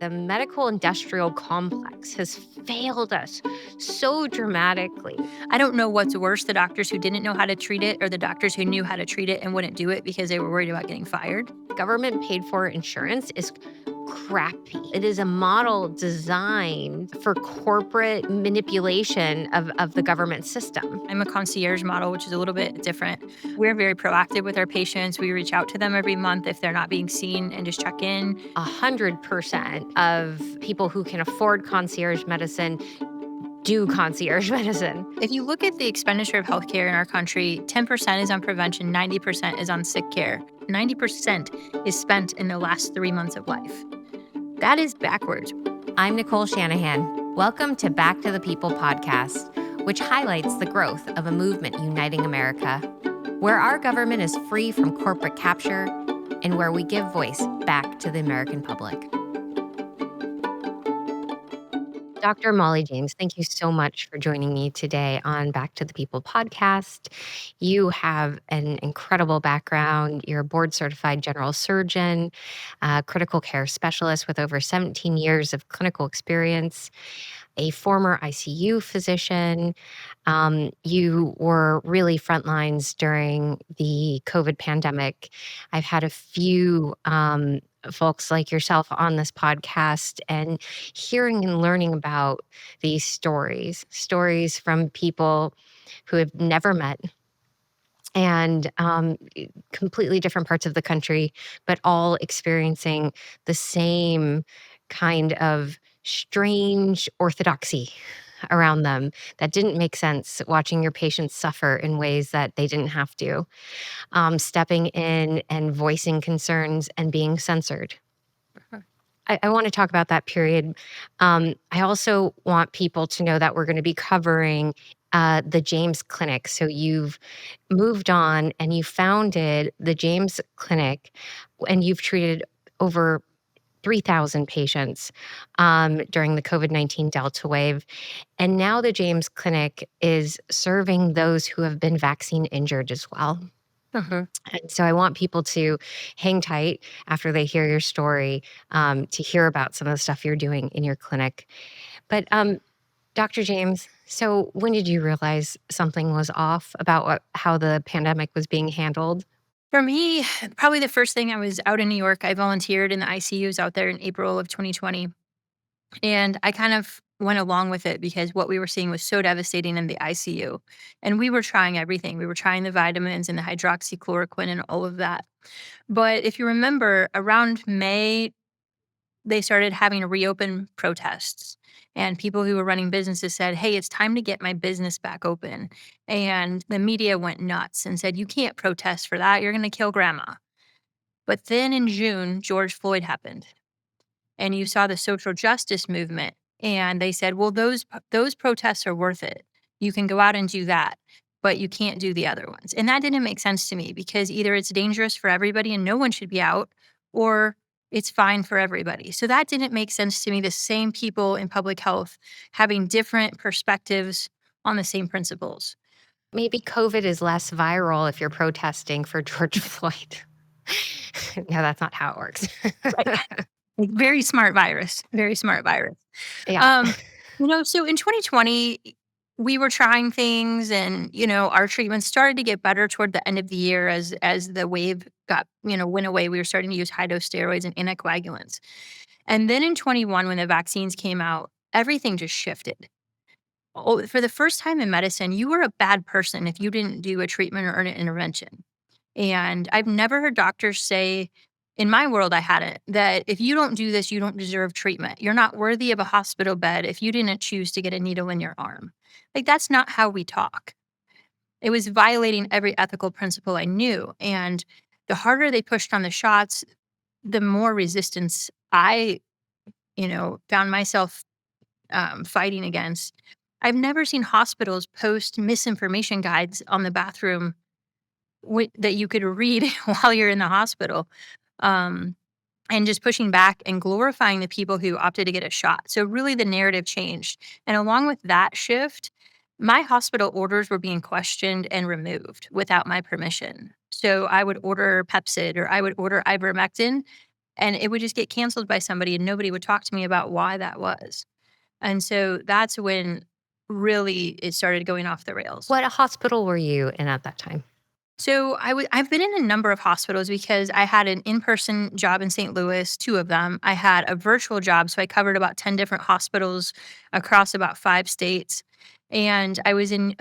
The medical industrial complex has failed us so dramatically. I don't know what's worse, the doctors who didn't know how to treat it or the doctors who knew how to treat it and wouldn't do it because they were worried about getting fired. Government paid for insurance is crappy. It is a model designed for corporate manipulation of the government system. I'm a concierge model, which is a little bit different. We're very proactive with our patients. We reach out to them every month if they're not being seen and just check in. 100% of people who can afford concierge medicine do concierge medicine. If you look at the expenditure of healthcare in our country, 10% is on prevention, 90% is on sick care. 90% is spent in the last 3 months of life. That is backwards. I'm Nicole Shanahan. Welcome to Back to the People podcast, which highlights the growth of a movement uniting America, where our government is free from corporate capture and where we give voice back to the American public. Dr. Mollie James, thank you so much for joining me today on Back to the People podcast. You have an incredible background. You're a board-certified general surgeon, critical care specialist with over 17 years of clinical experience, a former ICU physician. You were really front lines during the COVID pandemic. I've had a few folks like yourself on this podcast, and hearing and learning about these stories from people who have never met and completely different parts of the country, but all experiencing the same kind of strange orthodoxy around them that didn't make sense, watching your patients suffer in ways that they didn't have to, stepping in and voicing concerns and being censored. I want to talk about that period. I also want people to know that we're going to be covering the James Clinic. So you've moved on and you founded the James Clinic, and you've treated over 3,000 patients during the COVID-19 Delta wave. And now the James Clinic is serving those who have been vaccine injured as well. Uh-huh. And so I want people to hang tight after they hear your story, to hear about some of the stuff you're doing in your clinic. But Dr. James, so when did you realize something was off about how the pandemic was being handled? For me, probably the first thing, I was out in New York. I volunteered in the ICUs out there in April of 2020. And I kind of went along with it because what we were seeing was so devastating in the ICU. And we were trying everything. We were trying the vitamins and the hydroxychloroquine and all of that. But if you remember, around May, they started having reopen protests. And people who were running businesses said, hey, it's time to get my business back open. And the media went nuts and said, you can't protest for that. You're going to kill grandma. But then in June, George Floyd happened. And you saw the social justice movement. And they said, well, those protests are worth it. You can go out and do that, but you can't do the other ones. And that didn't make sense to me because either it's dangerous for everybody and no one should be out, or it's fine for everybody. So that didn't make sense to me. The same people in public health having different perspectives on the same principles. Maybe COVID is less viral if you're protesting for George Floyd. No, that's not how it works. Right. Like, very smart virus, very smart virus. Yeah. So in 2020, we were trying things and, our treatments started to get better toward the end of the year as the wave went away. We were starting to use high dose steroids and anticoagulants. And then in 21, when the vaccines came out, everything just shifted. Oh, for the first time in medicine, you were a bad person if you didn't do a treatment or an intervention. And I've never heard doctors say, in my world, I had it, that if you don't do this, you don't deserve treatment. You're not worthy of a hospital bed if you didn't choose to get a needle in your arm. Like, that's not how we talk. It was violating every ethical principle I knew. And the harder they pushed on the shots, the more resistance I, found myself fighting against. I've never seen hospitals post misinformation guides on the bathroom that you could read while you're in the hospital, um, and just pushing back and glorifying the people who opted to get a shot. So really the narrative changed. And along with that shift, my hospital orders were being questioned and removed without my permission. So I would order Pepsid or I would order ivermectin, and it would just get canceled by somebody, and nobody would talk to me about why that was. And so that's when really it started going off the rails. What hospital were you in at that time? So I've been in a number of hospitals because I had an in-person job in St. Louis, 2 of them. I had a virtual job, so I covered about 10 different hospitals across about 5 states, and I was in,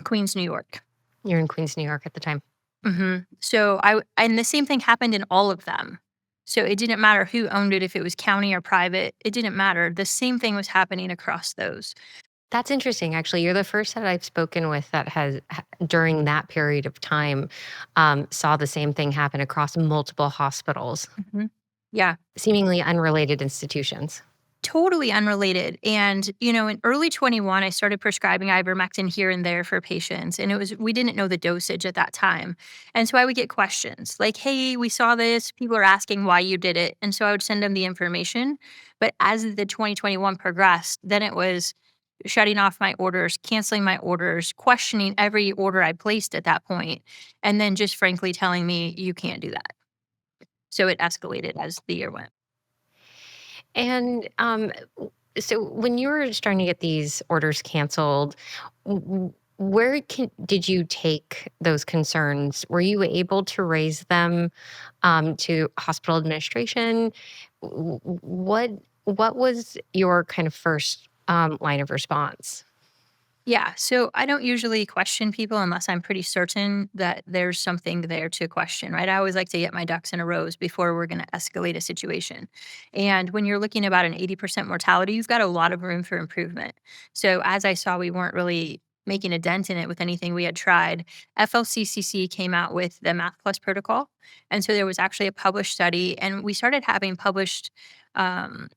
Queens, New York. You're in Queens, New York at the time. Mhm. So and the same thing happened in all of them. So it didn't matter who owned it, if it was county or private, it didn't matter. The same thing was happening across those. That's interesting, actually. You're the first that I've spoken with that during that period of time, saw the same thing happen across multiple hospitals, Mhm. Yeah. seemingly unrelated institutions. Totally unrelated. And, in early 21, I started prescribing ivermectin here and there for patients. And we didn't know the dosage at that time. And so I would get questions like, hey, we saw this. People are asking why you did it. And so I would send them the information. But as the 2021 progressed, then it was shutting off my orders, canceling my orders, questioning every order I placed at that point, and then just frankly telling me, you can't do that. So it escalated as the year went. And so when you were starting to get these orders canceled, did you take those concerns? Were you able to raise them to hospital administration? What was your kind of first line of response? Yeah, so I don't usually question people unless I'm pretty certain that there's something there to question, right? I always like to get my ducks in a row before we're going to escalate a situation. And when you're looking about an 80% mortality, you've got a lot of room for improvement. So as I saw, we weren't really making a dent in it with anything we had tried. FLCCC came out with the Math Plus protocol. And so there was actually a published study, and we started having published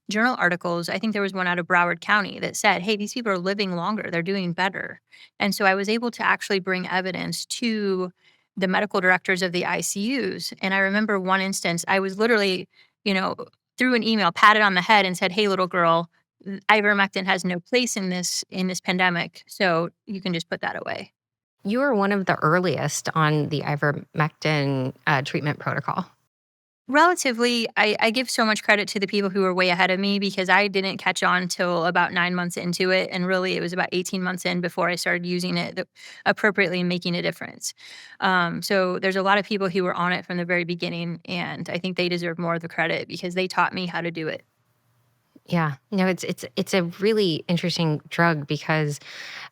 journal articles. I think there was one out of Broward County that said, hey, these people are living longer, they're doing better. And so I was able to actually bring evidence to the medical directors of the ICUs. And I remember one instance, I was literally, you know, through an email, patted on the head and said, hey, little girl, ivermectin has no place in this pandemic. So you can just put that away. You were one of the earliest on the ivermectin treatment protocol. Relatively, I give so much credit to the people who were way ahead of me because I didn't catch on till about 9 months into it, and really it was about 18 months in before I started using it appropriately and making a difference. So there's a lot of people who were on it from the very beginning, and I think they deserve more of the credit because they taught me how to do it. Yeah. No, it's a really interesting drug because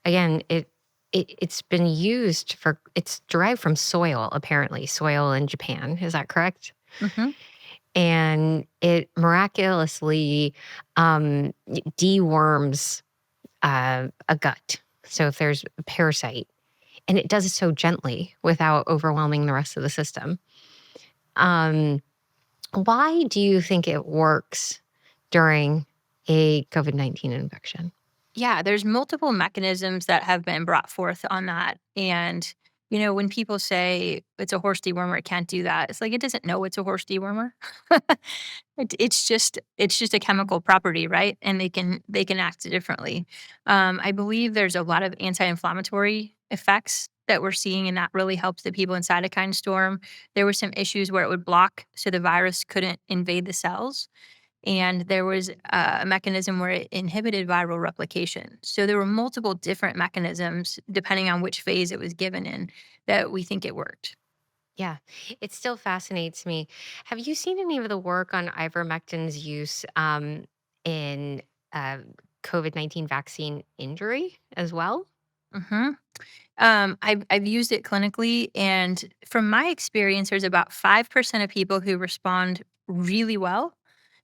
again, it's been used for it's derived from soil, apparently, soil in Japan. Is that correct? Mhm. And it miraculously deworms a gut. So if there's a parasite, and it does it so gently without overwhelming the rest of the system. Um, why do you think it works during a COVID-19 infection? Yeah, there's multiple mechanisms that have been brought forth on that. And, when people say it's a horse dewormer, it can't do that. It's like it doesn't know it's a horse dewormer. It's just a chemical property, right? And they can act differently. I believe there's a lot of anti-inflammatory effects that we're seeing, and that really helps the people in cytokine storm. There were some issues where it would block so the virus couldn't invade the cells, and there was a mechanism where it inhibited viral replication. So there were multiple different mechanisms depending on which phase it was given in that we think it worked. Yeah, it still fascinates me. Have you seen any of the work on ivermectin's use in uh, COVID-19 vaccine injury as well? hmm I've used it clinically, and from my experience, there's about 5% of people who respond really well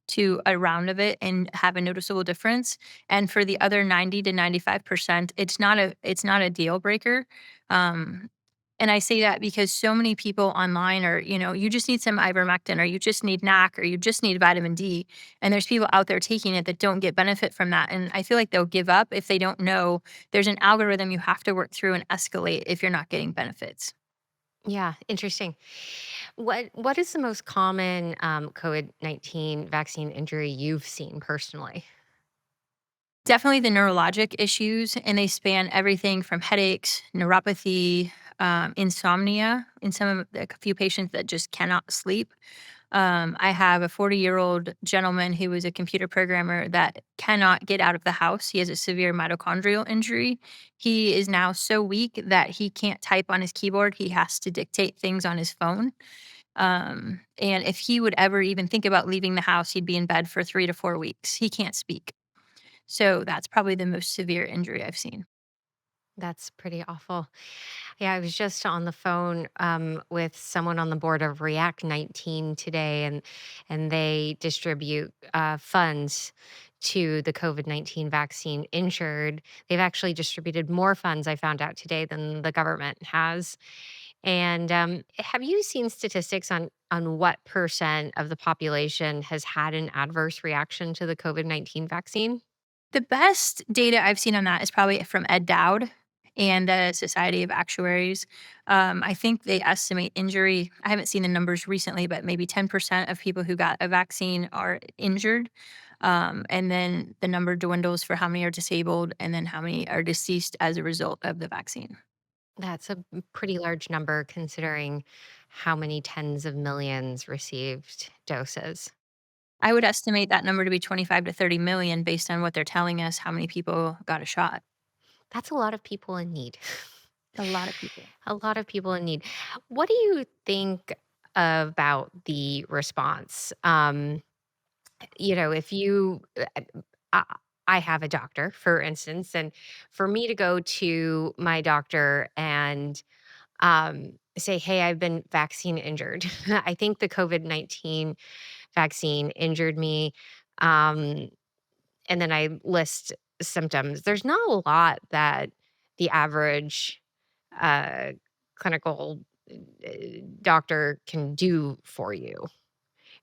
to a round of it and have a noticeable difference. And for the other 90 to 95%, it's not a deal breaker. Um, and I say that because so many people online are, you just need some ivermectin, or you just need NAC, or you just need vitamin D. And there's people out there taking it that don't get benefit from that. And I feel like they'll give up if they don't know there's an algorithm you have to work through and escalate if you're not getting benefits. Yeah, interesting. What is the most common COVID-19 vaccine injury you've seen personally? Definitely the neurologic issues, and they span everything from headaches, neuropathy, insomnia in a few patients that just cannot sleep. I have a 40-year-old gentleman who is a computer programmer that cannot get out of the house. He has a severe mitochondrial injury. He is now so weak that he can't type on his keyboard. He has to dictate things on his phone. And if he would ever even think about leaving the house, he'd be in bed for 3 to 4 weeks. He can't speak. So that's probably the most severe injury I've seen. That's pretty awful. Yeah, I was just on the phone with someone on the board of React 19 today, and they distribute funds to the COVID-19 vaccine injured. They've actually distributed more funds, I found out today, than the government has. And have you seen statistics on what percent of the population has had an adverse reaction to the COVID-19 vaccine? The best data I've seen on that is probably from Ed Dowd and the Society of Actuaries. I think they estimate injury. I haven't seen the numbers recently, but maybe 10% of people who got a vaccine are injured. And then the number dwindles for how many are disabled and then how many are deceased as a result of the vaccine. That's a pretty large number considering how many tens of millions received doses. I would estimate that number to be 25 to 30 million based on what they're telling us how many people got a shot. That's a lot of people in need. A lot of people. A lot of people in need. What do you think about the response? If you, I, I have a doctor, for instance, and for me to go to my doctor and say, hey, I've been vaccine injured. I think the COVID-19 vaccine injured me. Um, and then I list symptoms. There's not a lot that the average uh, clinical uh, doctor can do for you.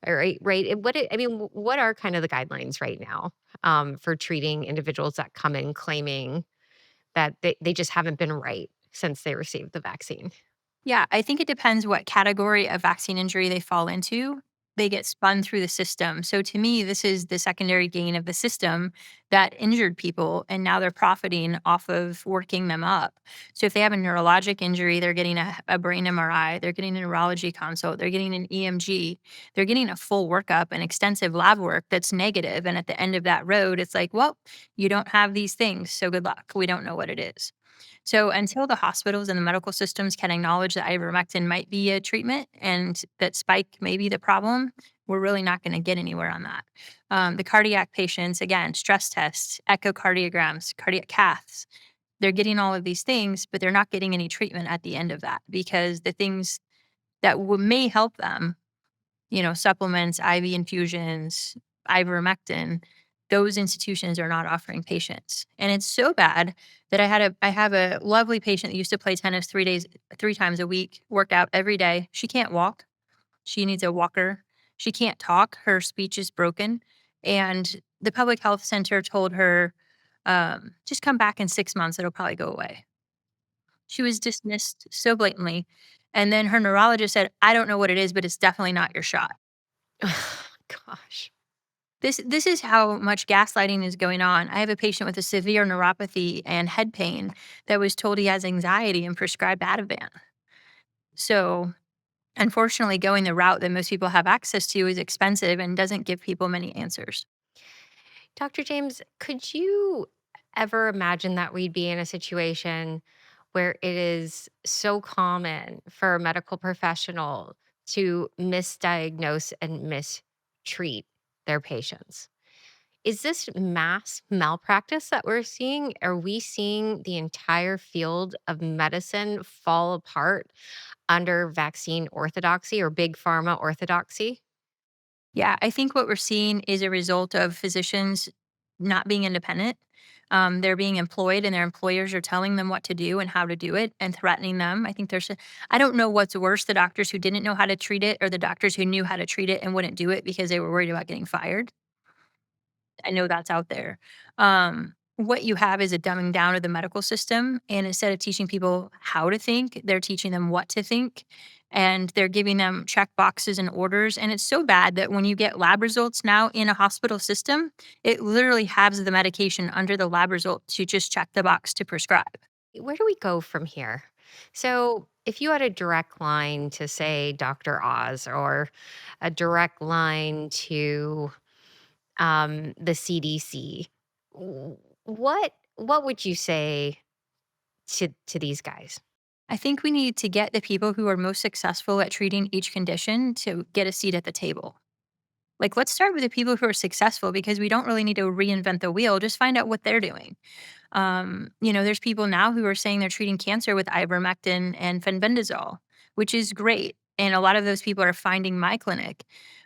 All right, right. I mean, what are kind of the guidelines right now for treating individuals that come in claiming that they just haven't been right since they received the vaccine? Yeah, I think it depends what category of vaccine injury they fall into. They get spun through the system. So to me, this is the secondary gain of the system that injured people, and now they're profiting off of working them up. So if they have a neurologic injury, they're getting a brain MRI, they're getting a neurology consult, they're getting an EMG, they're getting a full workup and extensive lab work that's negative. And at the end of that road, it's like, well, you don't have these things. So good luck. We don't know what it is. So until the hospitals and the medical systems can acknowledge that ivermectin might be a treatment and that spike may be the problem, we're really not going to get anywhere on that. The cardiac patients, again, stress tests, echocardiograms, cardiac caths, they're getting all of these things, but they're not getting any treatment at the end of that because the things that may help them, supplements, IV infusions, ivermectin, those institutions are not offering patients. And it's so bad that I have a lovely patient that used to play tennis 3 times a week, worked out every day. She can't walk. She needs a walker. She can't talk. Her speech is broken. And the public health center told her, just come back in 6 months, it'll probably go away. She was dismissed so blatantly. And then her neurologist said, I don't know what it is, but it's definitely not your shot. Gosh. This is how much gaslighting is going on. I have a patient with a severe neuropathy and head pain that was told he has anxiety and prescribed Ativan. So, unfortunately, going the route that most people have access to is expensive and doesn't give people many answers. Dr. James, could you ever imagine that we'd be in a situation where it is so common for a medical professional to misdiagnose and mistreat their patients? Is this mass malpractice that we're seeing? Are we seeing the entire field of medicine fall apart under vaccine orthodoxy or big pharma orthodoxy? Yeah, I think what we're seeing is a result of physicians not being independent. They're being employed, and their employers are telling them what to do and how to do it and threatening them. I think I don't know what's worse, the doctors who didn't know how to treat it or the doctors who knew how to treat it and wouldn't do it because they were worried about getting fired. I know that's out there. What you have is a dumbing down of the medical system. And instead of teaching people how to think, they're teaching them what to think. And they're giving them check boxes and orders. And it's so bad that when you get lab results now in a hospital system, it literally has the medication under the lab result to just check the box to prescribe. Where do we go from here? So, if you had a direct line to, say, Dr. Oz, or a direct line to the CDC, what would you say to these guys? I think we need to get the people who are most successful at treating each condition to get a seat at the table. Like, let's start with the people who are successful because we don't really need to reinvent the wheel. Just find out what they're doing. There's people now who are saying they're treating cancer with ivermectin and fenbendazole, which is great. And a lot of those people are finding my clinic.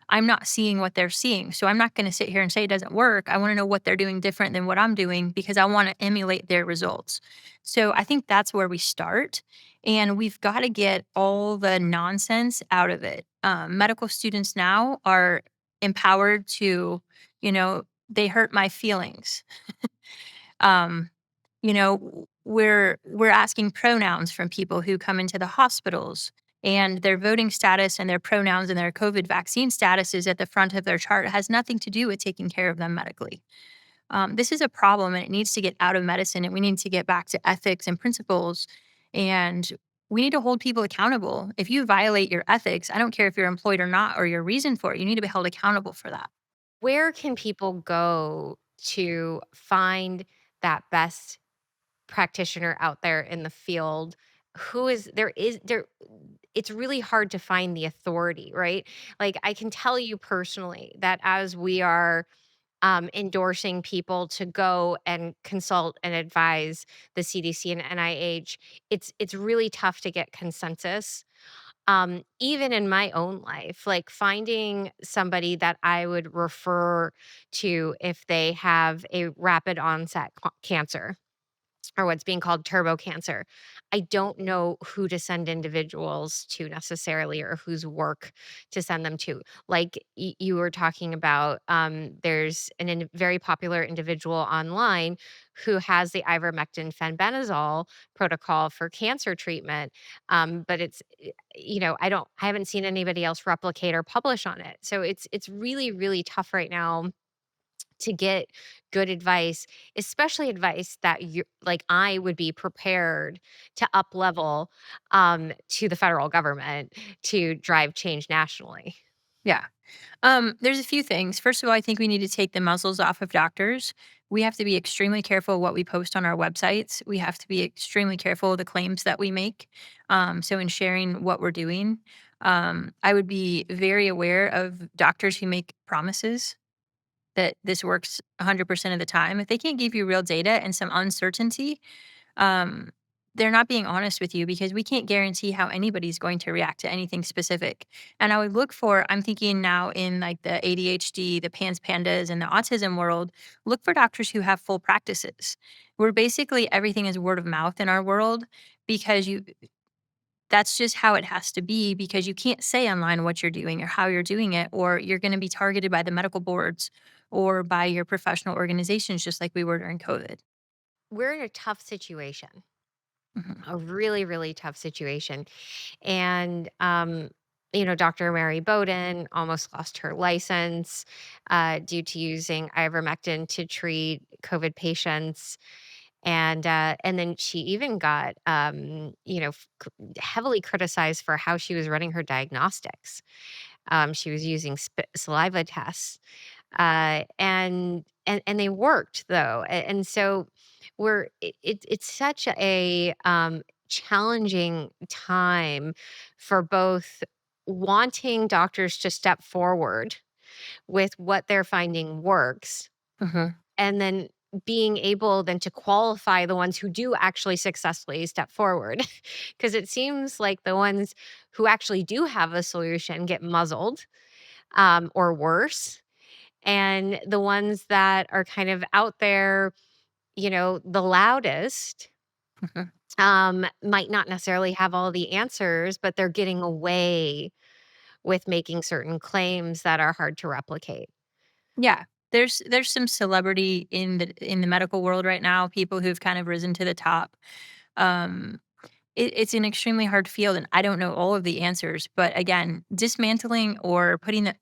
I'm not seeing what they're seeing. So I'm not going to sit here and say it doesn't work. I want to know what they're doing different than what I'm doing because I want to emulate their results. So I think that's where we start. And we've got to get all the nonsense out of it. Medical students now are empowered to, they hurt my feelings. Um, we're asking pronouns from people who come into the hospitals, and their voting status and their pronouns and their COVID vaccine status is at the front of their chart. It has nothing to do with taking care of them medically. This is a problem, and it needs to get out of medicine, and we need to get back to ethics and principles. And we need to hold people accountable. If you violate your ethics, I don't care if you're employed or not, or your reason for it, you need to be held accountable for that. Where can people go to find that best practitioner out there in the field? Who is there It's really hard to find the authority, right? Like, I can tell you personally that as we are endorsing people to go and consult and advise the CDC and NIH, it's really tough to get consensus. Even in my own life, like finding somebody that I would refer to if they have a rapid onset cancer, or what's being called turbo cancer. I don't know who to send individuals to necessarily, or whose work to send them to. Like, you were talking about, there's very popular individual online who has the ivermectin fenbendazole protocol for cancer treatment. But I haven't seen anybody else replicate or publish on it. So it's really, really tough right now to get good advice, especially advice that I would be prepared to up level to the federal government to drive change nationally. Yeah. There's a few things. First of all, I think we need to take the muzzles off of doctors. We have to be extremely careful what we post on our websites. We have to be extremely careful of the claims that we make. So, in sharing what we're doing, I would be very aware of doctors who make promises that this works 100% of the time. If they can't give you real data and some uncertainty, um, they're not being honest with you because we can't guarantee how anybody's going to react to anything specific. And I would look for, I'm thinking now in like the ADHD, the PANS pandas, and the autism world, look for doctors who have full practices. Where basically everything is word of mouth in our world because that's just how it has to be because you can't say online what you're doing or how you're doing it, or you're going to be targeted by the medical boards or by your professional organizations, just like we were during COVID. We're in a tough situation, Mhm. a really, really tough situation. And, Dr. Mary Bowden almost lost her license due to using ivermectin to treat COVID patients. And then she even got, heavily criticized for how she was running her diagnostics. She was using saliva tests, and they worked though. And so it's such a challenging time for both wanting doctors to step forward with what they're finding works, Mhm. and then being able then to qualify the ones who do actually successfully step forward. Because it seems like the ones who actually do have a solution get muzzled, or worse. And the ones that are kind of out there, the loudest, Mhm. might not necessarily have all the answers, but they're getting away with making certain claims that are hard to replicate. Yeah. There's some celebrity in the medical world right now, people who've kind of risen to the top. Um, it's an extremely hard field, and I don't know all of the answers. But again, dismantling or putting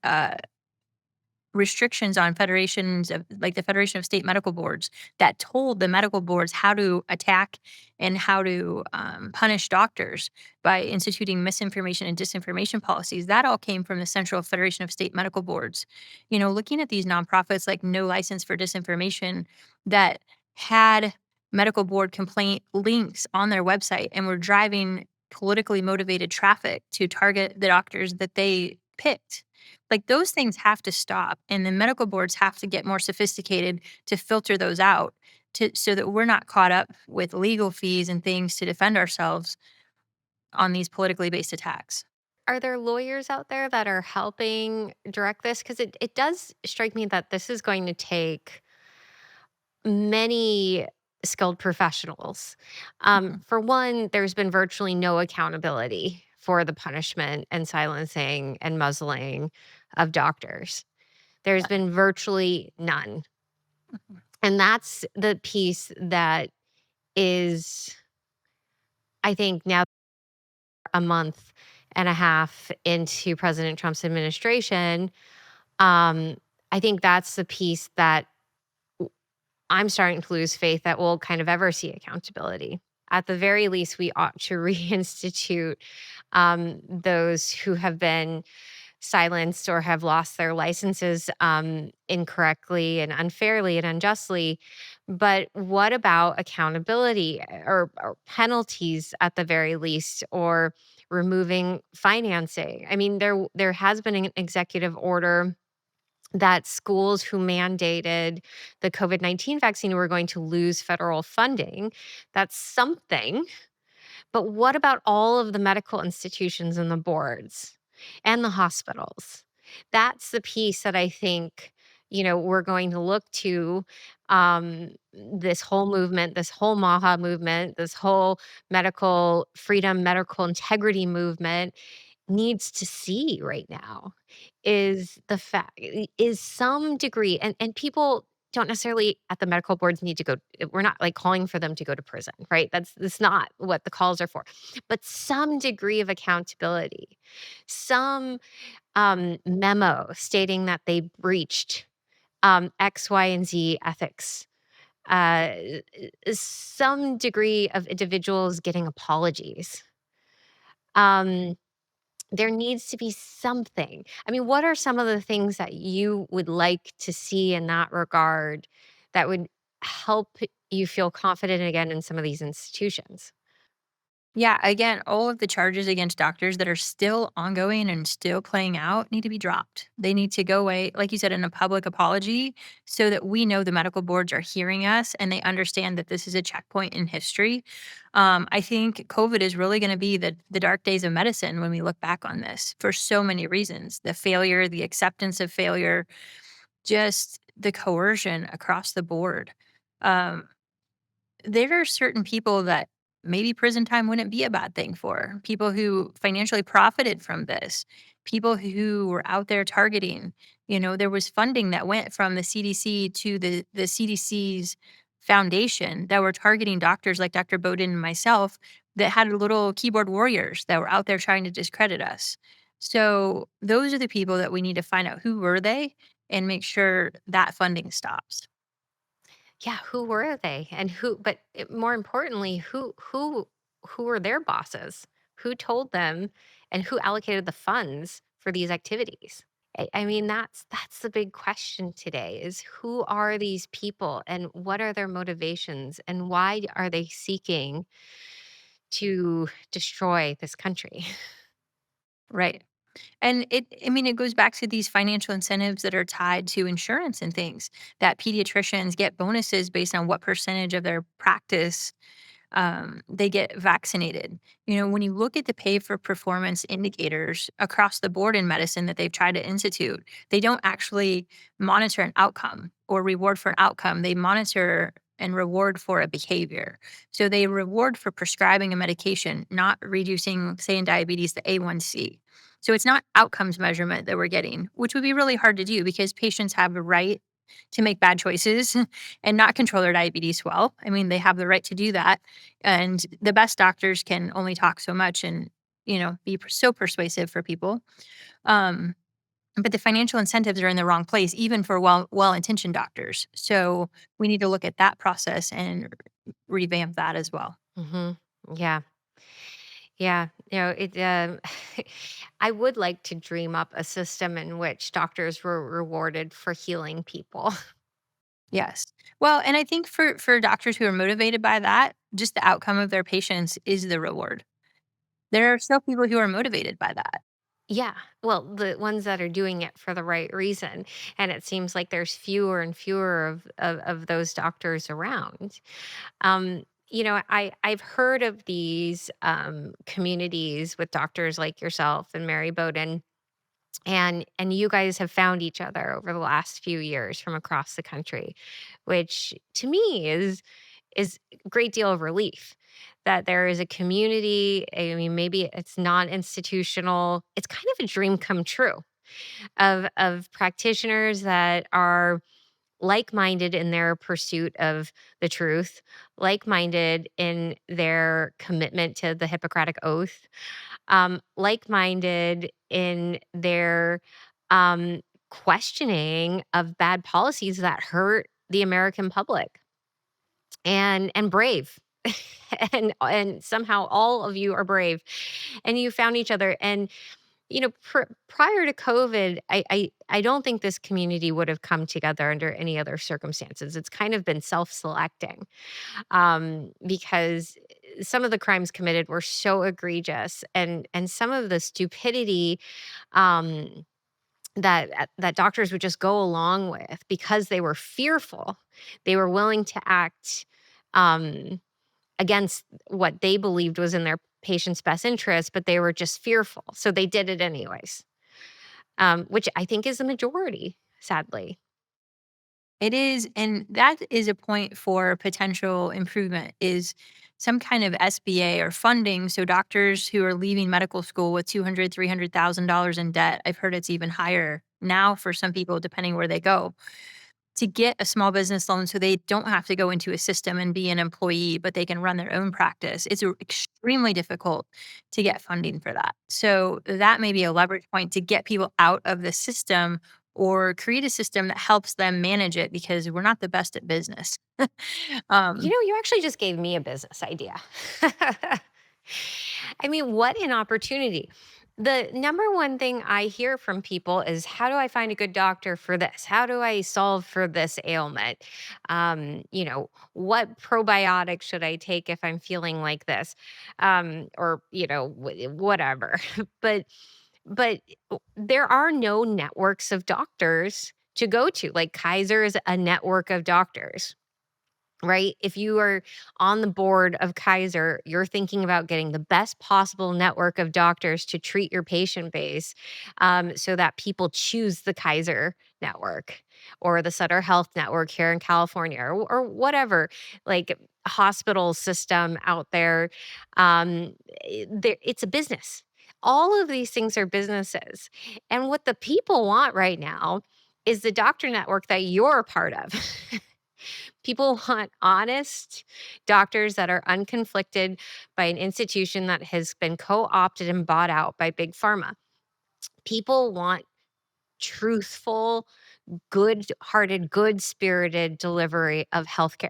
restrictions on federations of like the Federation of State Medical Boards that told the medical boards how to attack and how to punish doctors by instituting misinformation and disinformation policies. That all came from the Central Federation of State Medical Boards. Looking at these nonprofits like No License for Disinformation that had medical board complaint links on their website and were driving politically motivated traffic to target the doctors that they picked. Like those things have to stop, and the medical boards have to get more sophisticated to filter those out so that we're not caught up with legal fees and things to defend ourselves on these politically based attacks. Are there lawyers out there that are helping direct this? Because it does strike me that this is going to take many skilled professionals. Mhm. For one, there's been virtually no accountability for the punishment and silencing and muzzling of doctors. There's Yeah. been virtually none. Mhm. And that's the piece that is, I think, now a month and a half into President Trump's administration. Um, I think that's the piece that I'm starting to lose faith that we'll kind of ever see accountability. At the very least, we ought to reinstitute those who have been silenced or have lost their licenses incorrectly and unfairly and unjustly. But what about accountability or penalties at the very least, or removing financing? I mean, there has been an executive order that schools who mandated the COVID-19 vaccine were going to lose federal funding. That's something. But what about all of the medical institutions and the boards and the hospitals? That's the piece that I think, we're going to look to this whole movement, this whole MAHA movement, this whole medical freedom, medical integrity movement needs to see right now is the fact is some degree, and people don't necessarily at the medical boards need to go. We're not like calling for them to go to prison, right? That's not what the calls are for. But some degree of accountability, some memo stating that they breached X, Y, and Z ethics. Uh, some degree of individuals getting apologies. Um, there needs to be something. I mean, what are some of the things that you would like to see in that regard that would help you feel confident again in some of these institutions? Yeah, again, all of the charges against doctors that are still ongoing and still playing out need to be dropped. They need to go away, like you said, in a public apology so that we know the medical boards are hearing us and they understand that this is a checkpoint in history. I think COVID is really going to be the dark days of medicine when we look back on this for so many reasons: the failure, the acceptance of failure, just the coercion across the board. Um, there are certain people that maybe prison time wouldn't be a bad thing for. People who financially profited from this, people who were out there targeting. There was funding that went from the CDC to the CDC's foundation that were targeting doctors like Dr. Bowden and myself that had little keyboard warriors that were out there trying to discredit us. So those are the people that we need to find out who were they and make sure that funding stops. Yeah, who were they? And more importantly, who were their bosses? Who told them and who allocated the funds for these activities? I mean, that's the big question today is who are these people and what are their motivations and why are they seeking to destroy this country? Right. And I mean, it goes back to these financial incentives that are tied to insurance and things that pediatricians get bonuses based on what percentage of their practice they get vaccinated. When you look at the pay for performance indicators across the board in medicine that they've tried to institute, they don't actually monitor an outcome or reward for an outcome. They monitor and reward for a behavior. So they reward for prescribing a medication, not reducing, say, in diabetes, the A1C. So it's not outcomes measurement that we're getting, which would be really hard to do because patients have a right to make bad choices and not control their diabetes well. I mean, they have the right to do that. And the best doctors can only talk so much and, be so persuasive for people. Um, but the financial incentives are in the wrong place, even for well-intentioned doctors. So we need to look at that process and revamp that as well. Mhm. Yeah. Yeah. I would like to dream up a system in which doctors were rewarded for healing people. Yes. Well, and I think for doctors who are motivated by that, just the outcome of their patients is the reward. There are still people who are motivated by that. Yeah. Well, the ones that are doing it for the right reason. And it seems like there's fewer and fewer of those doctors around. I've heard of these communities with doctors like yourself and Mary Bowden, and you guys have found each other over the last few years from across the country, which to me is a great deal of relief that there is a community. I mean, maybe it's non-institutional. It's kind of a dream come true of practitioners that are like-minded in their pursuit of the truth, like-minded in their commitment to the Hippocratic Oath, like-minded in their um, questioning of bad policies that hurt the American public, and brave. And somehow all of you are brave, and you found each other. And prior to COVID, I don't think this community would have come together under any other circumstances. It's kind of been self-selecting, because some of the crimes committed were so egregious, and some of the stupidity, um, that doctors would just go along with because they were fearful. They were willing to act um, against what they believed was in their patient's best interest, but they were just fearful. So they did it anyways, which I think is the majority, sadly. It is, and that is a point for potential improvement is some kind of SBA or funding so doctors who are leaving medical school with 200, $300,000 in debt. I've heard it's even higher now for some people depending where they go, to get a small business loan so they don't have to go into a system and be an employee, but they can run their own practice. It's extremely difficult to get funding for that. So that may be a leverage point to get people out of the system or create a system that helps them manage it because we're not the best at business. um, You actually just gave me a business idea. I mean, what an opportunity. The number one thing I hear from people is, how do I find a good doctor for this? How do I solve for this ailment? What probiotic should I take if I'm feeling like this? Or, whatever. but, but there are no networks of doctors to go to. Like Kaiser is a network of doctors, right? If you are on the board of Kaiser, you're thinking about getting the best possible network of doctors to treat your patient base, so that people choose the Kaiser network or the Sutter Health Network here in California, or whatever, like, hospital system out there. It's a business. All of these things are businesses. And what the people want right now is the doctor network that you're a part of. People want honest doctors that are unconflicted by an institution that has been co opted and bought out by big pharma. People want truthful, good hearted, good spirited delivery of healthcare.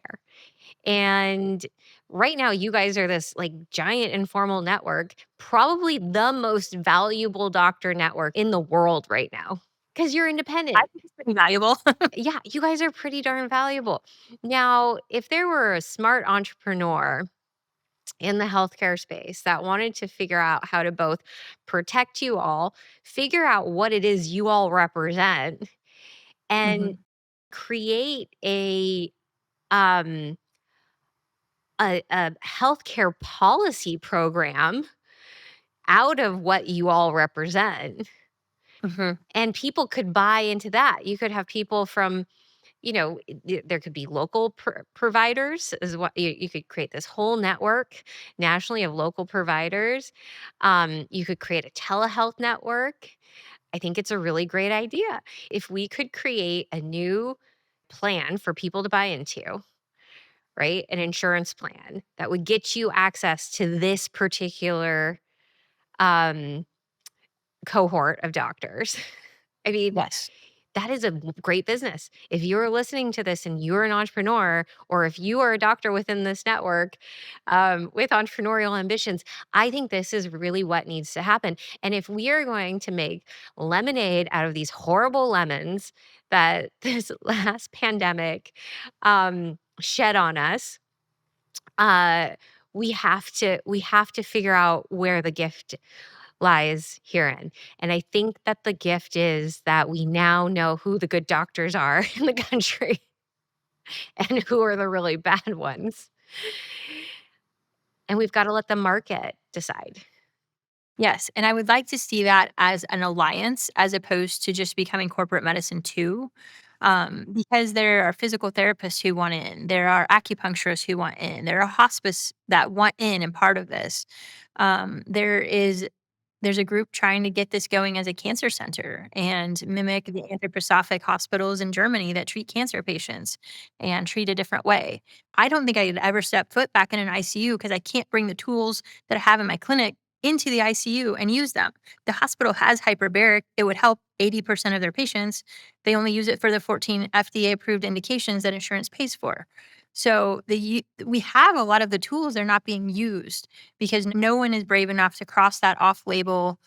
And right now, you guys are this like giant informal network, probably the most valuable doctor network in the world right now because you're I independent. think it's pretty valuable. Yeah, you guys are pretty darn valuable. Now, if there were a smart entrepreneur in the healthcare space that wanted to figure out how to both protect you all, figure out what it is you all represent, and hmm create um a healthcare policy program out of what you all represent, hmm and people could buy into that. You could have people from, there could be local providers is what you could create this whole network nationally of local providers. You could create a telehealth network. I think it's a really great idea. If we could create a new plan for people to buy into, right? An insurance plan that would get you access to this particular um, cohort of doctors. I mean, Yes. that is a great business. If you're listening to this and you're an entrepreneur, or if you are a doctor within this network with entrepreneurial ambitions, I think this is really what needs to happen. And if we are going to make lemonade out of these horrible lemons that this last pandemic shed on us, uh, we have to figure out where the gift lies herein. And I think that the gift is that we now know who the good doctors are in the country and who are the really bad ones. And we've got to let the market decide. Yes, and I would like to see that as an alliance as opposed to just becoming corporate medicine too. Because there are physical therapists who want in, there are acupuncturists who want in, there are hospice that want in and part of this. There's a group trying to get this going as a cancer center and mimic the anthroposophic hospitals in Germany that treat cancer patients and treat a different way. I don't think I could ever step foot back in an ICU because I can't bring the tools that I have in my clinic into the ICU and use them. The hospital has hyperbaric. It would help 80% of their patients. They only use it for the 14 FDA approved indications that insurance pays for. So we have a lot of the tools, they're not being used because no one is brave enough to cross that off label,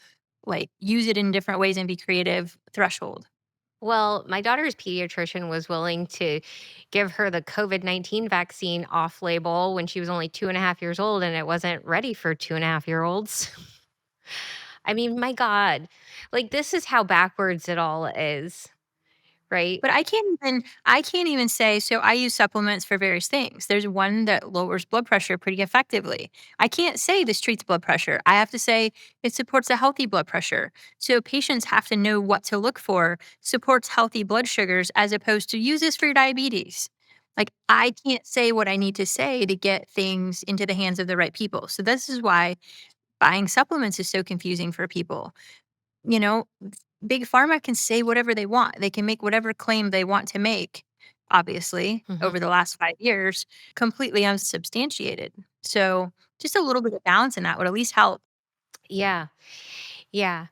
like use it in different ways and be creative threshold. Well, my daughter's pediatrician was willing to give her the COVID-19 vaccine off label when she was only 2.5 years old, and it wasn't ready for 2.5 year olds. I mean, my God, like this is how backwards it all is, right? But I can't even say so I use supplements for various things. There's one that lowers blood pressure pretty effectively. I can't say this treats blood pressure. I have to say it supports a healthy blood pressure. So patients have to know what to look for, supports healthy blood sugars as opposed to use this for your diabetes. Like I can't say what I need to say to get things into the hands of the right people. So this is why buying supplements is so confusing for people. You know, big pharma can say whatever they want. They can make whatever claim they want to make, obviously, Mhm. over the last 5 years, completely unsubstantiated. So, just a little bit of balance in that would at least help. Yeah. Yeah.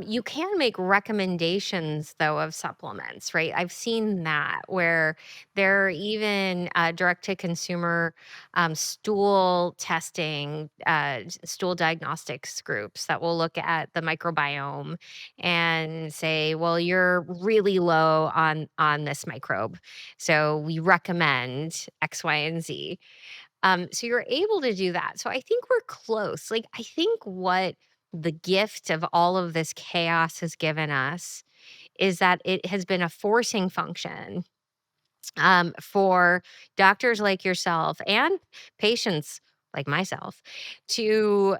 You can make recommendations, though, of supplements, right? I've seen that where there are even direct to consumer stool testing, stool diagnostics groups that will look at the microbiome and say, well, you're really low on this microbe. So we recommend X, Y, and Z. So you're able to do that. So I think we're close. Like, I think what the gift of all of this chaos has given us is that it has been a forcing function for doctors like yourself and patients like myself to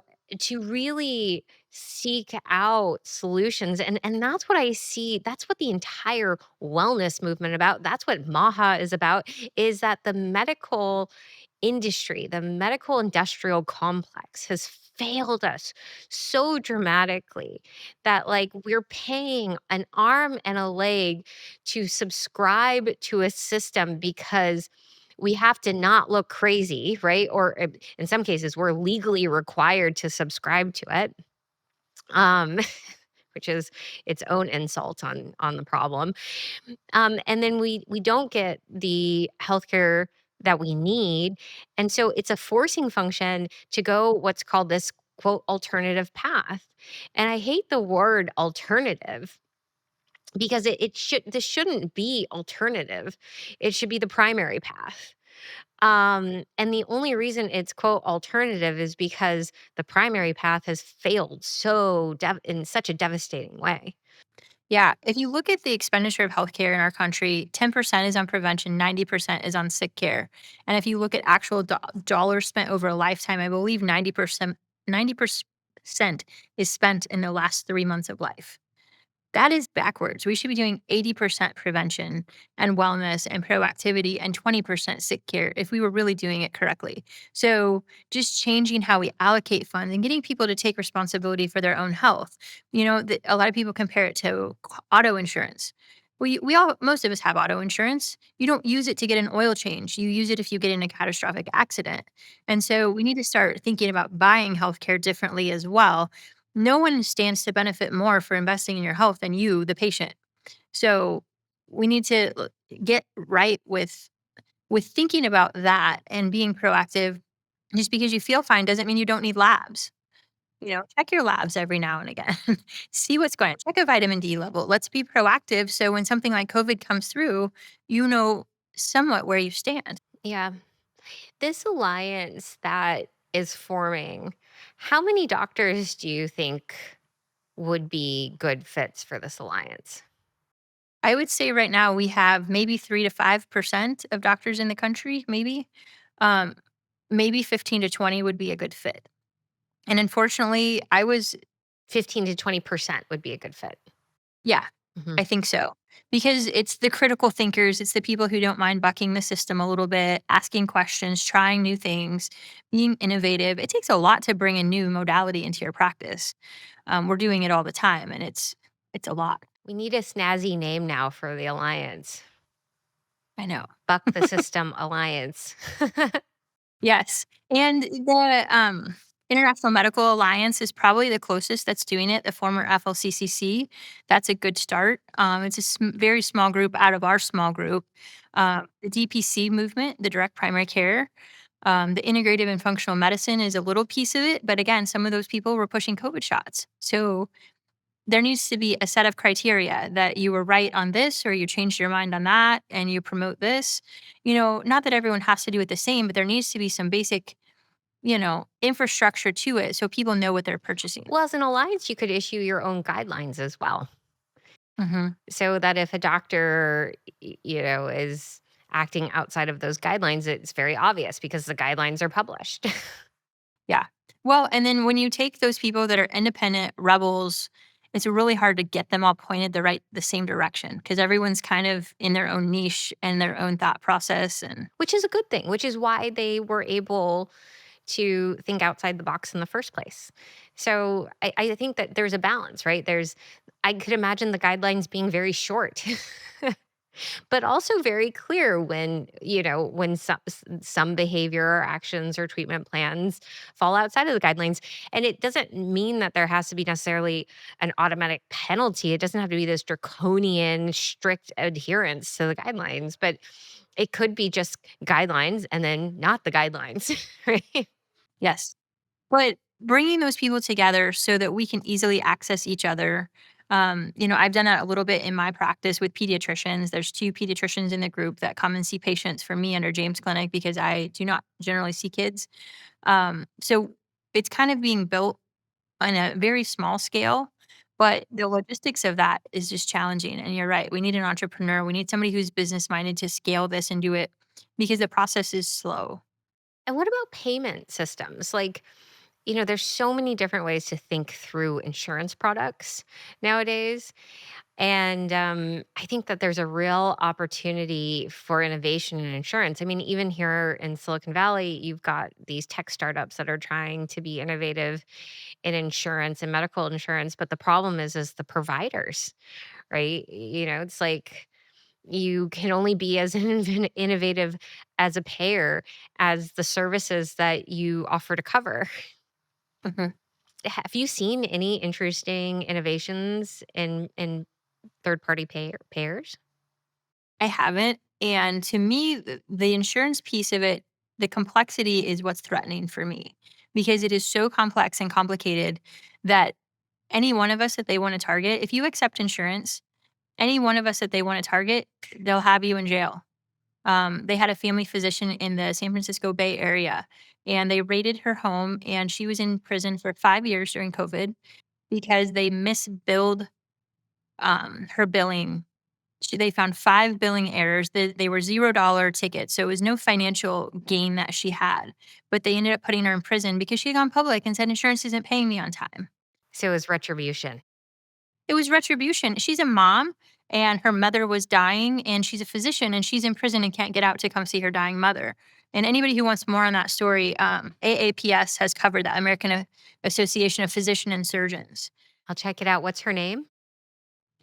really seek out solutions, and that's what I see. That's what the entire wellness movement about. That's what maha is about, is that the medical industry, the medical industrial complex has failed us so dramatically that like we're paying an arm and a leg to subscribe to a system because we have to not look crazy, right? Or in some cases, we're legally required to subscribe to it, um, which is its own insult on the problem. And then we don't get the healthcare that we need, and so it's a forcing function to go what's called this quote alternative path. And I hate the word alternative because it should this shouldn't be alternative. It should be the primary path. And the only reason it's quote alternative is because the primary path has failed in such a devastating way. Yeah, if you look at the expenditure of healthcare in our country, 10% is on prevention, 90% is on sick care. And if you look at actual dollars spent over a lifetime, I believe 90% is spent in the last 3 months of life. That is backwards. We should be doing 80% prevention and wellness and proactivity and 20% sick care if we were really doing it correctly. So, just changing how we allocate funds and getting people to take responsibility for their own health. A lot of people compare it to auto insurance. We all, most of us have auto insurance. You don't use it to get an oil change. You use it if you get in a catastrophic accident. And so we need to start thinking about buying healthcare differently as well. No one stands to benefit more for investing in your health than you, the patient. So we need to get right with thinking about that and being proactive. Just because you feel fine doesn't mean you don't need labs. Check your labs every now and again. See what's going on. Check a vitamin D level. Let's be proactive so when something like COVID comes through, you know somewhat where you stand. Yeah. This alliance that is forming, how many doctors do you think would be good fits for this alliance? I would say right now we have maybe 3 to 5% of doctors in the country, maybe. Um, Maybe 15 to 20 would be a good fit. And unfortunately, 15 to 20% would be a good fit. yeah, Mhm. I think so. Because it's the critical thinkers, it's the people who don't mind bucking the system a little bit, asking questions, trying new things, being innovative. It takes a lot to bring a new modality into your practice. We're doing it all the time, and it's a lot. We need a snazzy name now for the alliance. I know. Buck the System Alliance. Yes, and the, International Medical Alliance is probably the closest that's doing it, the former FLCCC. That's a good start. It's a very small group out of our small group. The DPC movement, the direct primary care, the integrative and functional medicine is a little piece of it, but again, some of those people were pushing COVID shots. So there needs to be a set of criteria that you were right on this or you changed your mind on that and you promote this. Not that everyone has to do it the same, but there needs to be some basic, infrastructure to it so people know what they're purchasing. Well, as an alliance, you could issue your own guidelines as well. Hmm. So that if a doctor, is acting outside of those guidelines, it's very obvious because the guidelines are published. Yeah. Well, and then when you take those people that are independent rebels, it's really hard to get them all pointed the same direction because everyone's kind of in their own niche and their own thought process. And Which is a good thing, which is why they were able to think outside the box in the first place. So I think that there's a balance, right? I could imagine the guidelines being very short, but also very clear when some behavior or actions or treatment plans fall outside of the guidelines. And it doesn't mean that there has to be necessarily an automatic penalty. It doesn't have to be this draconian, strict adherence to the guidelines, but it could be just guidelines and then not the guidelines, right? yes, but bringing those people together so that we can easily access each other. I've done that a little bit in my practice with pediatricians. There's two pediatricians in the group that come and see patients for me under James Clinic because I do not generally see kids. So it's kind of being built on a very small scale, but the logistics of that is just challenging. And you're right. We need an entrepreneur. We need somebody who's business minded to scale this and do it because the process is slow. And what about payment systems? Like, there's so many different ways to think through insurance products nowadays. And I think that there's a real opportunity for innovation in insurance. I mean, even here in Silicon Valley, you've got these tech startups that are trying to be innovative in insurance and medical insurance. But the problem is the providers, right? It's like you can only be as innovative as a payer as the services that you offer to cover. Mhm. Have you seen any interesting innovations in third party payers? I haven't. And to me, the insurance piece of it, the complexity is what's threatening for me because it is so complex and complicated that any one of us that they want to target, if you accept insurance, any one of us that they want to target, they'll have you in jail. They had a family physician in the San Francisco Bay Area, and they raided her home, and she was in prison for 5 years during COVID because they misbilled her billing. They found 5 billing errors. They were $0 tickets, so it was no financial gain that she had, but they ended up putting her in prison because she had gone public and said, "Insurance isn't paying me on time." So is retribution. It was retribution. She's a mom, and her mother was dying, and she's a physician, and she's in prison and can't get out to come see her dying mother. And anybody who wants more on that story, AAPS has covered that, American Association of Physician and Surgeons. I'll check it out. What's her name?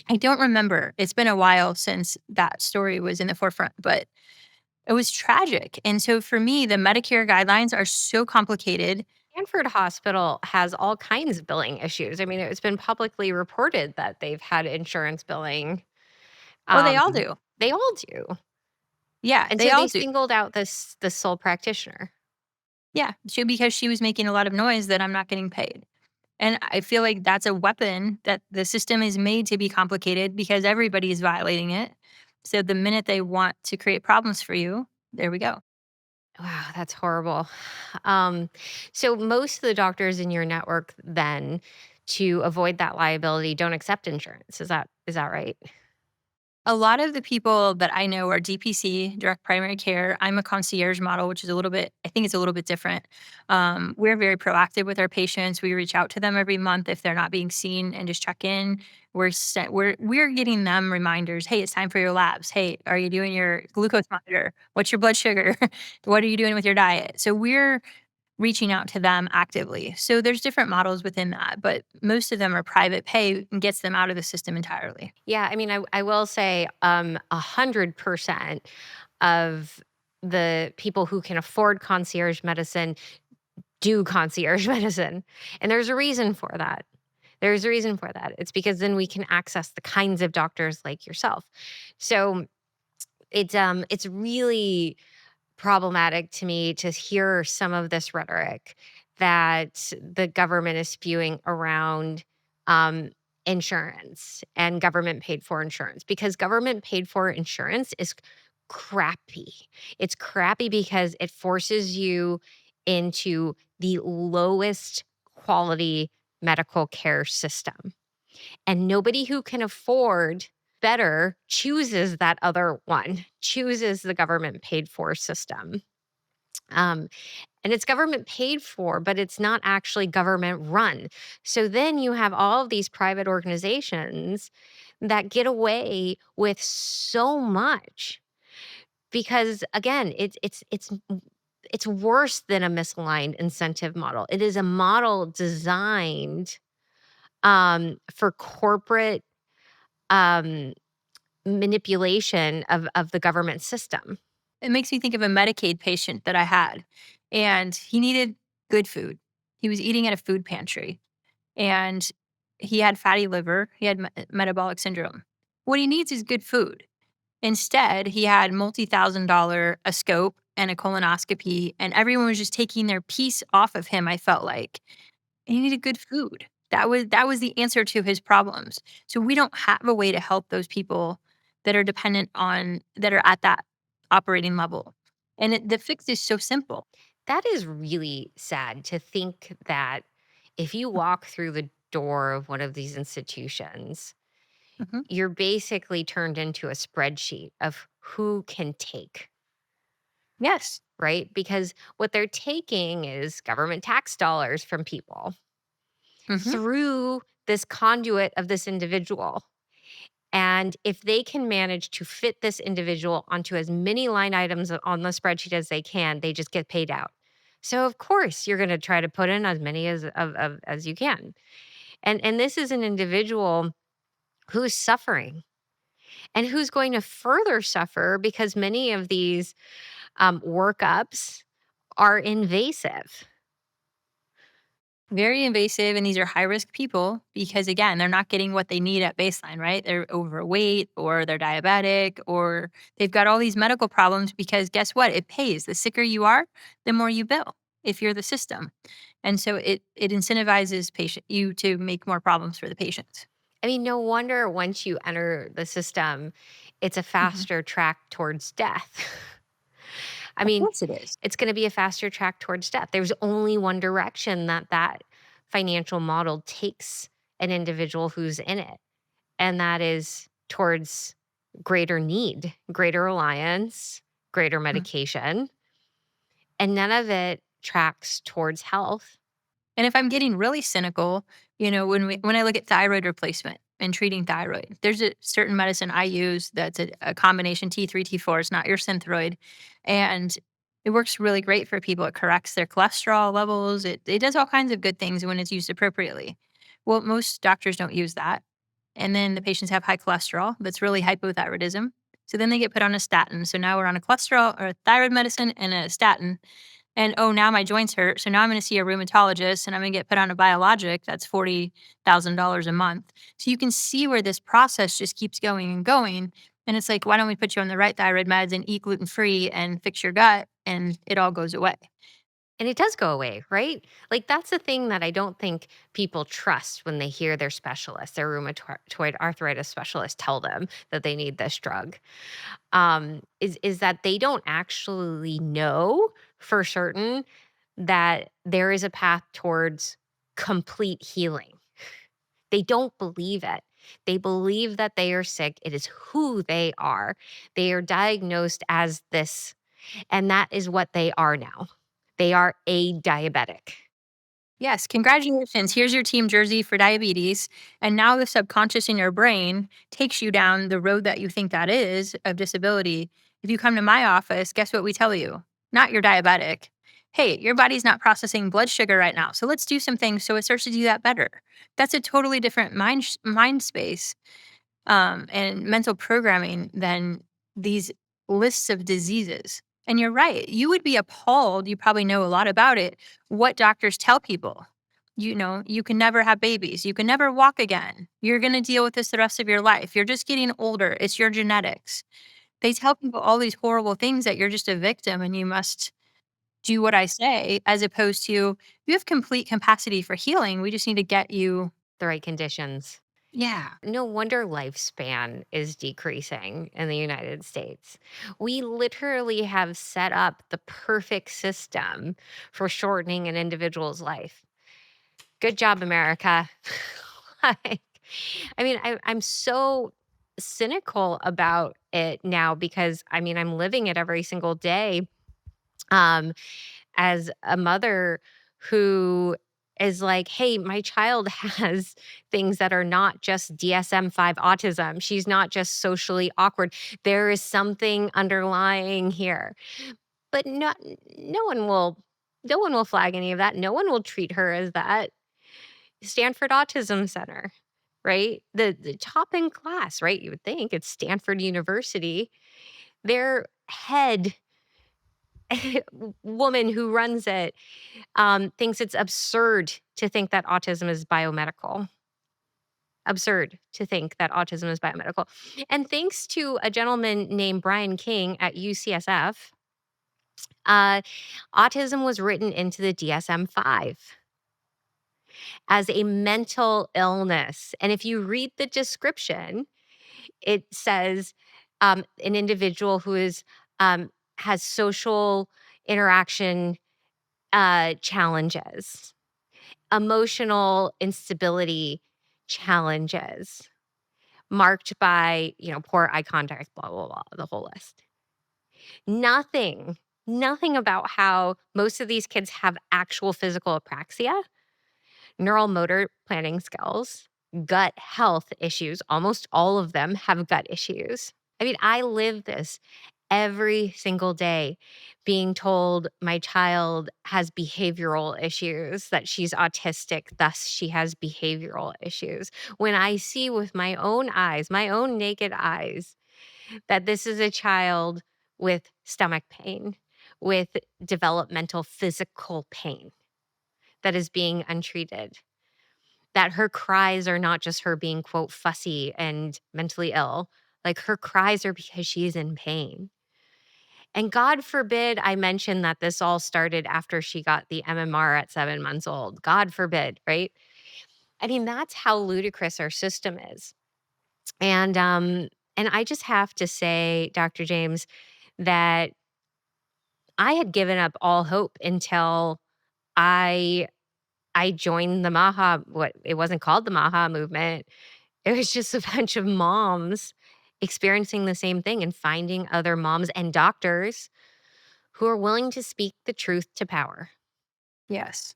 I don't remember. It's been a while since that story was in the forefront, but it was tragic. And so for me, the Medicare guidelines are so complicated Stanford Hospital has all kinds of billing issues. I mean, it's been publicly reported that they've had insurance billing. Oh, they Um, all do. they all do. Yeah, And they so all they do. singled out this sole practitioner. Yeah, because she was making a lot of noise that I'm not getting paid. And I feel like that's a weapon that the system is made to be complicated because everybody is violating it. So the minute they want to create problems for you, there we go. Wow, that's horrible. Um, so most of the doctors in your network then, to avoid that liability, don't accept insurance. Is that right? A lot of the people that I know are DPC, direct primary care. I'm a concierge model, which is I think it's a little bit different. We're very proactive with our patients. We reach out to them every month if they're not being seen and just check in. We're getting them reminders. Hey, it's time for your labs. Hey, are you doing your glucose monitor? What's your blood sugar? What are you doing with your diet? So we're reaching out to them actively. So there's different models within that, but most of them are private pay and gets them out of the system entirely. Yeah, I mean, I will say, 100% of the people who can afford concierge medicine do concierge medicine, and there's a reason for that. There's a reason for that. It's because then we can access the kinds of doctors like yourself. So it's really problematic to me to hear some of this rhetoric that the government is spewing around um, insurance and government paid for insurance, because government paid for insurance is crappy. It's crappy because it forces you into the lowest quality medical care system. And nobody who can afford better chooses that other one, chooses the government paid for system. Um, and it's government paid for, but it's not actually government run. So then you have all of these private organizations that get away with so much because again, it's worse than a misaligned incentive model. It is a model designed for corporate um, manipulation of the government system. It makes me think of a Medicaid patient that I had, and he needed good food. He was eating at a food pantry, and he had fatty liver, he had metabolic syndrome. What he needs is good food. Instead, he had multi-thousand-dollar a scope and a colonoscopy, and everyone was just taking their piece off of him, I felt like. And he needed good food. That was the answer to his problems. So we don't have a way to help those people that are at that operating level. And the fix is so simple. That is really sad to think that if you walk through the door of one of these institutions, Mhm. you're basically turned into a spreadsheet of who can take, Yes. right? Because what they're taking is government tax dollars from people Mhm. through this conduit of this individual. And if they can manage to fit this individual onto as many line items on the spreadsheet as they can, they just get paid out. So of course you're going to try to put in as many as you can. And this is an individual who's suffering and who's going to further suffer because many of these workups are invasive. Very invasive, and these are high-risk people because, again, they're not getting what they need at baseline, right? They're overweight or they're diabetic or they've got all these medical problems because guess what? It pays. The sicker you are, the more you bill if you're the system. And so it incentivizes you to make more problems for the patients. I mean, no wonder once you enter the system, it's a Mhm. faster track towards death. I Of mean, course it is. it's gonna be a faster track towards death. There's only one direction that that financial model takes an individual who's in it, and that is towards greater need, greater reliance, greater Mhm. medication, and none of it tracks towards health. And if I'm getting really cynical, when I look at thyroid replacement and treating thyroid, there's a certain medicine I use that's a combination T3, T4. It's not your Synthroid, and it works really great for people. It corrects their cholesterol levels. It does all kinds of good things when it's used appropriately. Well, most doctors don't use that, and then the patients have high cholesterol. That's really hypothyroidism. So then they get put on a statin. So now we're on a cholesterol or a thyroid medicine and a statin and, "Oh, now my joints hurt, so now I'm gonna see a rheumatologist, and I'm gonna get put on a biologic that's $40,000 a month." So you can see where this process just keeps going and going, and it's like, "Why don't we put you on the right thyroid meds and eat gluten-free and fix your gut," and it all goes away. And it does go away, right? Like, that's the thing that I don't think people trust when they hear their specialist, their rheumatoid arthritis specialist tell them that they need this drug. Is that they don't actually know for certain that there is a path towards complete healing. They don't believe it. They believe that they are sick. It is who they are. They are diagnosed as this, and that is what they are now. They are a diabetic. Yes, congratulations. Here's your team jersey for diabetes. And now the subconscious in your brain takes you down the road that you think that is of disability. If you come to my office, guess what we tell you? Not you're diabetic. Hey, your body's not processing blood sugar right now. So let's do some things so it starts to do that better. That's a totally different mind space and mental programming than these lists of diseases. And you're right. You would be appalled. You probably know a lot about it. What doctors tell people. You know, you can never have babies. You can never walk again. You're going to deal with this the rest of your life. You're just getting older. It's your genetics. They tell people all these horrible things that you're just a victim and you must do what I say, as opposed to you have complete capacity for healing. We just need to get you. The right conditions. Yeah. No wonder lifespan is decreasing in the United States. We literally have set up the perfect system for shortening an individual's life. Good job, America. Like, I mean, I'm so cynical about it now because I mean, I'm living it every single day. Um, as a mother who is like, hey, my child has things that are not just DSM-5 autism. She's not just socially awkward. There is something underlying here. But no one will no one will flag any of that. No one will treat her as that. Stanford Autism Center, right? The top in class, right? You would think it's Stanford University. Their head woman who runs it thinks it's absurd to think that autism is biomedical. Absurd to think that autism is biomedical. And thanks to a gentleman named Brian King at UCSF, uh, autism was written into the DSM 5 as a mental illness. And if you read the description, it says an individual who has social interaction challenges, emotional instability challenges, marked by, poor eye contact, blah, blah, blah, the whole list. Nothing, nothing about how most of these kids have actual physical apraxia, neural motor planning skills, gut health issues. Almost all of them have gut issues. I mean, I live this every single day being told my child has behavioral issues, that she's autistic, thus she has behavioral issues. When I see with my own eyes, my own naked eyes, that this is a child with stomach pain, with developmental physical pain that is being untreated, that her cries are not just her being, quote, fussy and mentally ill. Like her cries are because she's in pain. And God forbid I mention that this all started after she got the MMR at 7 months old. God forbid, right? I mean, that's how ludicrous our system is. And I just have to say, Dr. James, that I had given up all hope until I I joined the Maha, what it wasn't called the Maha movement. It was just a bunch of moms experiencing the same thing and finding other moms and doctors who are willing to speak the truth to power. Yes.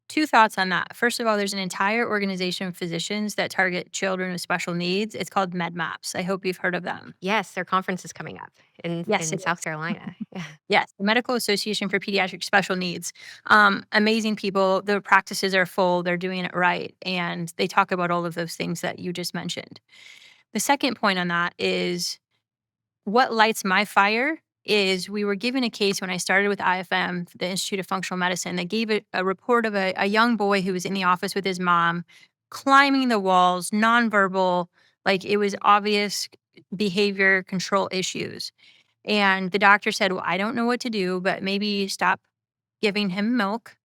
2 thoughts on that. First of all, there's an entire organization of physicians that target children with special needs. It's called MedMaps. I hope you've heard of them. Yes, their conference is coming up in Yes, in it South is. Carolina. Yeah. Yes, the Medical Association for Pediatric Special Needs. Amazing people. The practices are full. They're doing it right. And they talk about all of those things that you just mentioned. The second point on that is what lights my fire is we were given a case when I started with IFM, the Institute of Functional Medicine. They gave a report of a young boy who was in the office with his mom, climbing the walls, nonverbal, like it was obvious behavior control issues. And the doctor said, "Well, I don't know what to do, but maybe stop giving him milk.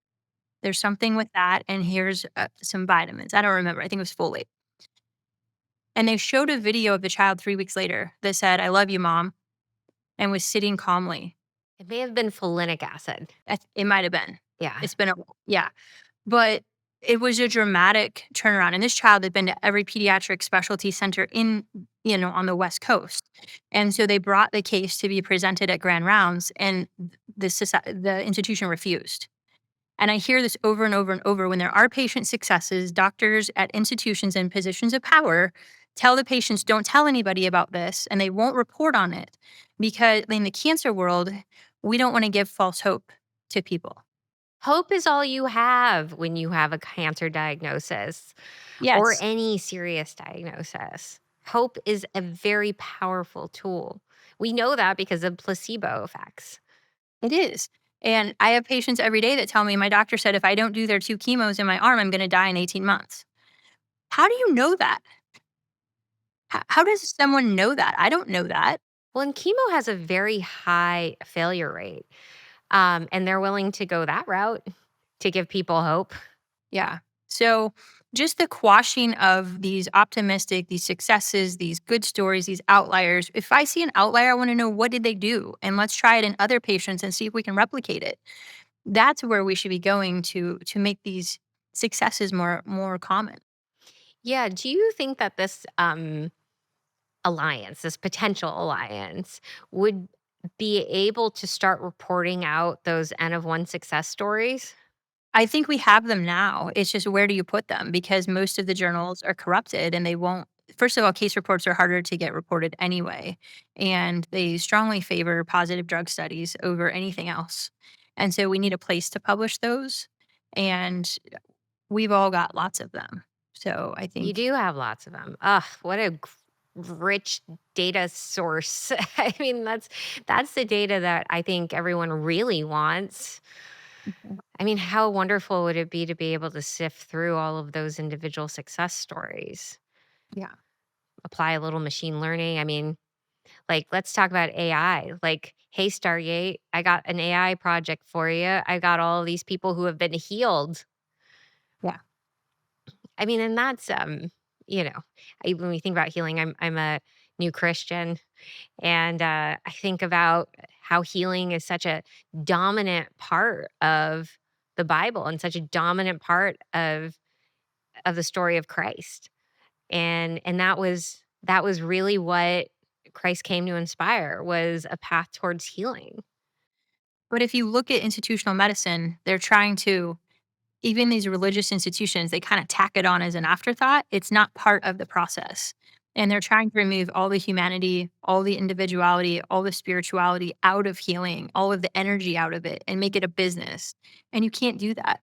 There's something with that, and here's some vitamins." I don't remember. I think it was folate. And they showed a video of the child 3 weeks later that said, "I love you, mom," and was sitting calmly. It may have been folinic acid. It might have been. Yeah. It's been a yeah, but it was a dramatic turnaround, and this child had been to every pediatric specialty center in on the West Coast, and so they brought the case to be presented at grand rounds, and the institution refused. And I hear this over and over and over when there are patient successes, doctors at institutions in positions of power tell the patients, "Don't tell anybody about this," and they won't report on it because in the cancer world, we don't wanna give false hope to people. Hope is all you have when you have a cancer diagnosis or Yes, any serious diagnosis. Hope is a very powerful tool. We know that because of placebo effects. it is. And I have patients every day that tell me, "My doctor said if I don't do their 2 chemos in my arm, I'm gonna die in 18 months." How do you know that? How does someone know that? I don't know that. Well, and chemo has a very high failure rate, and they're willing to go that route to give people hope. Yeah. So just the quashing of these optimistic, these successes, these good stories, these outliers. If I see an outlier, I want to know what did they do? And let's try it in other patients and see if we can replicate it. That's where we should be going to make these successes more common. Yeah. Do you think that this alliance, this potential alliance, would be able to start reporting out those N of one success stories? I think we have them now. It's just where do you put them? Because most of the journals are corrupted and they won't. First of all, case reports are harder to get reported anyway, and they strongly favor positive drug studies over anything else. And so we need a place to publish those, and we've all got lots of them. So I You think, do have lots of them. Ugh, what a rich data source. I mean, that's the data that I think everyone really wants. I mean, how wonderful would it be to be able to sift through all of those individual success stories? yeah, Apply a little machine learning. I mean, like, let's talk about AI. Like, hey, Stargate, I got an AI project for you. I got all these people who have been healed. yeah, I mean, and that's you know, when we think about healing, I'm a new Christian, and I think about how healing is such a dominant part of the Bible and such a dominant part of the story of Christ. And that was really what Christ came to inspire, was a path towards healing. but if you look at institutional medicine, they're trying to even these religious institutions, they kind of tack it on as an afterthought. It's not part of the process. And they're trying to remove all the humanity, all the individuality, all the spirituality out of healing, all of the energy out of it, and make it a business. And you can't do that.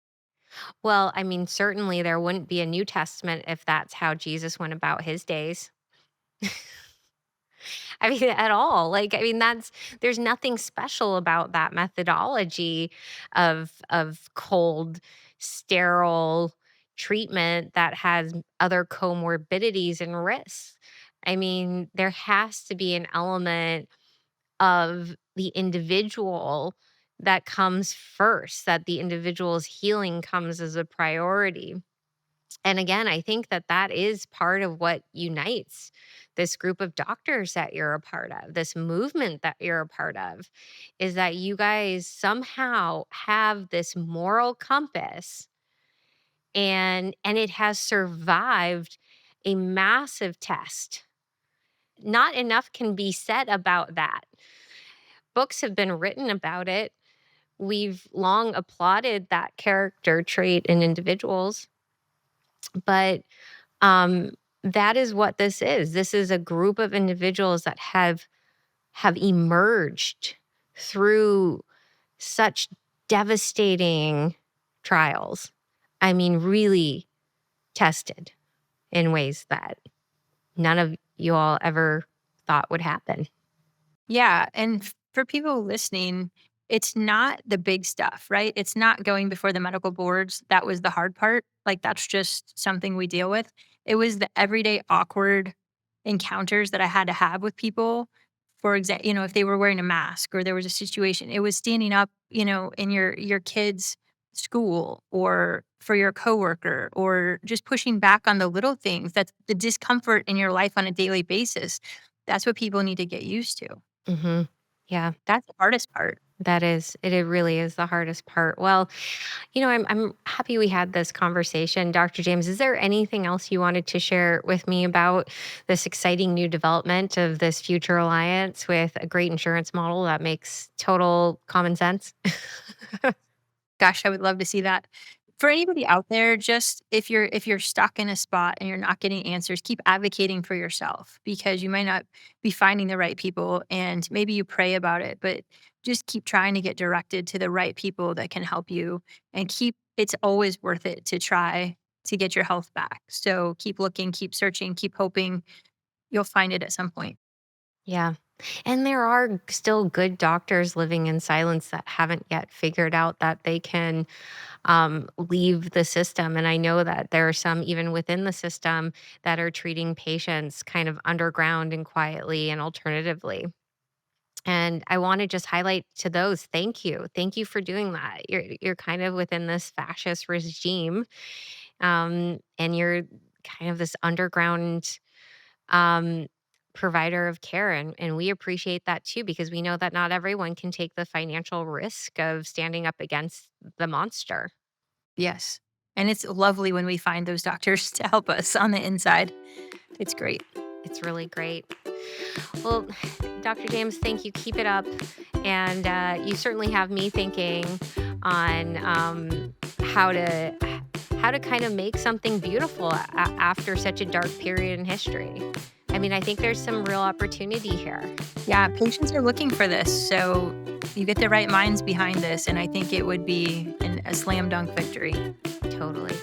Well, I mean, certainly there wouldn't be a New Testament if that's how Jesus went about his days. I mean, at all. Like, I mean, there's nothing special about that methodology of cold, sterile treatment that has other comorbidities and risks. I mean, there has to be an element of the individual that comes first, that the individual's healing comes as a priority. And again, I think that that is part of what unites this group of doctors that you're a part of, this movement that you're a part of, is that you guys somehow have this moral compass, and it has survived a massive test. Not enough can be said about that. Books have been written about it. We've long applauded that character trait in individuals, but um, that is what this is. This is a group of individuals that have emerged through such devastating trials. I mean, really tested in ways that none of you all ever thought would happen. Yeah. And for people listening, it's not the big stuff, right? It's not going before the medical boards. That was the hard part. Like, that's just something we deal with. It was the everyday awkward encounters that I had to have with people. For example, if they were wearing a mask or there was a situation, it was standing up, in your kid's school or for your coworker or just pushing back on the little things. That's the discomfort in your life on a daily basis. That's what people need to get used to. Mhm. Yeah, That's the hardest part. it really is the hardest part. Well, I'm happy we had this conversation. Dr. James, is there anything else you wanted to share with me about this exciting new development of this future alliance with a great insurance model that makes total common sense? Gosh, I would love to see that. For anybody out there, just if you're stuck in a spot and you're not getting answers, keep advocating for yourself because you might not be finding the right people and maybe you pray about it, but just keep trying to get directed to the right people that can help you and it's always worth it to try to get your health back. So keep looking, keep searching, keep hoping you'll find it at some point. Yeah. And there are still good doctors living in silence that haven't yet figured out that they can leave the system. And I know that there are some even within the system that are treating patients kind of underground and quietly and alternatively. And I want to just highlight to those, thank you. Thank you for doing that. You're kind of within this fascist regime. And you're kind of this underground um, provider of care. And we appreciate that too, because we know that not everyone can take the financial risk of standing up against the monster. Yes. And it's lovely when we find those doctors to help us on the inside. It's great. It's really great. Well, Dr. James, thank you. Keep it up. And you certainly have me thinking on how to how to kind of make something beautiful after such a dark period in history. I mean, I think there's some real opportunity here. Yeah, patients are looking for this. So you get the right minds behind this, and I think it would be a slam dunk victory. Totally.